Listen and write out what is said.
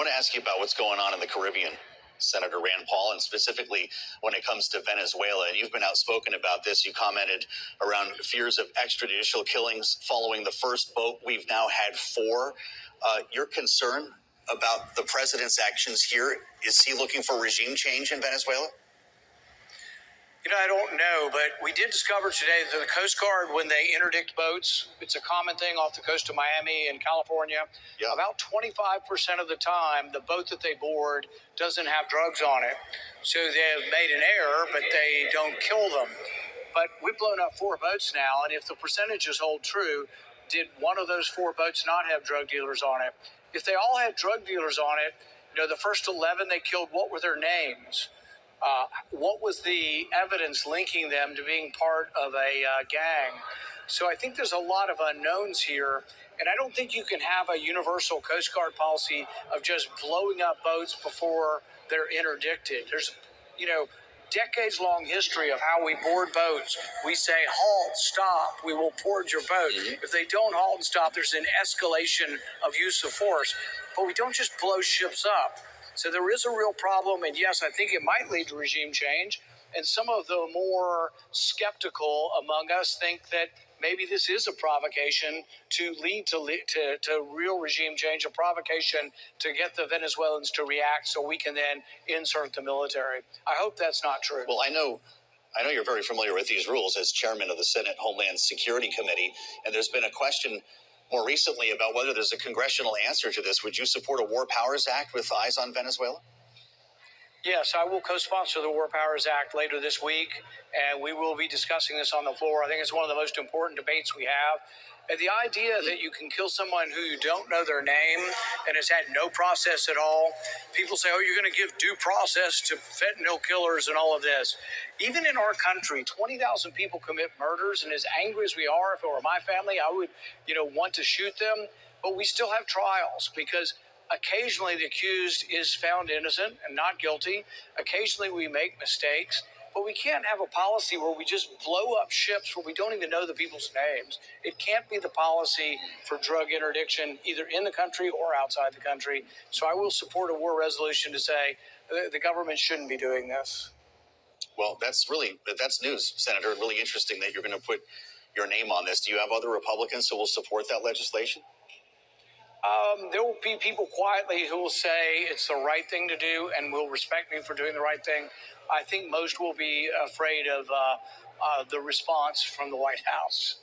want to ask you about what's going on in the Caribbean, Senator Rand Paul, and specifically when it comes to Venezuela. And you've been outspoken about this. You commented around fears of extrajudicial killings following the first boat. We've now had 4. Your concern about the president's actions here, is he looking for regime change in Venezuela? You know, I don't know, but we did discover today that the Coast Guard, when they interdict boats, it's a common thing off the coast of Miami and California. Yeah. About 25% of the time, the boat that they board doesn't have drugs on it. So they have made an error, but they don't kill them. But we've blown up 4 boats now, and if the percentages hold true, did one of those 4 boats not have drug dealers on it? If they all had drug dealers on it, you know, the first 11 they killed, what were their names? What was the evidence linking them to being part of a gang? So I think there's a lot of unknowns here, and I don't think you can have a universal Coast Guard policy of just blowing up boats before they're interdicted. There's, you know, decades-long history of how we board boats. We say, halt, stop, we will board your boat. Mm-hmm. If they don't halt and stop, there's an escalation of use of force. But we don't just blow ships up. So there is a real problem, and yes, I think it might lead to regime change. And some of the more skeptical among us think that maybe this is a provocation to lead to real regime change, a provocation to get the Venezuelans to react so we can then insert the military. I hope that's not true. Well, I know you're very familiar with these rules as chairman of the Senate Homeland Security Committee, and there's been a question more recently about whether there's a congressional answer to this. Would you support a War Powers Act with eyes on Venezuela? Yes, I will co-sponsor the War Powers Act later this week, and we will be discussing this on the floor. I think it's one of the most important debates we have. And the idea that you can kill someone who you don't know their name and has had no process at all. People say, oh, you're going to give due process to fentanyl killers and all of this. Even in our country, 20,000 people commit murders, and as angry as we are, if it were my family, I would, want to shoot them. But we still have trials because occasionally the accused is found innocent and not guilty. Occasionally we make mistakes. But we can't have a policy where we just blow up ships where we don't even know the people's names. It can't be the policy for drug interdiction, either in the country or outside the country. So I will support a war resolution to say the government shouldn't be doing this. Well, that's news, Senator. Really interesting that you're going to put your name on this. Do you have other Republicans who will support that legislation? There will be people quietly who will say it's the right thing to do and will respect me for doing the right thing. I think most will be afraid of the response from the White House.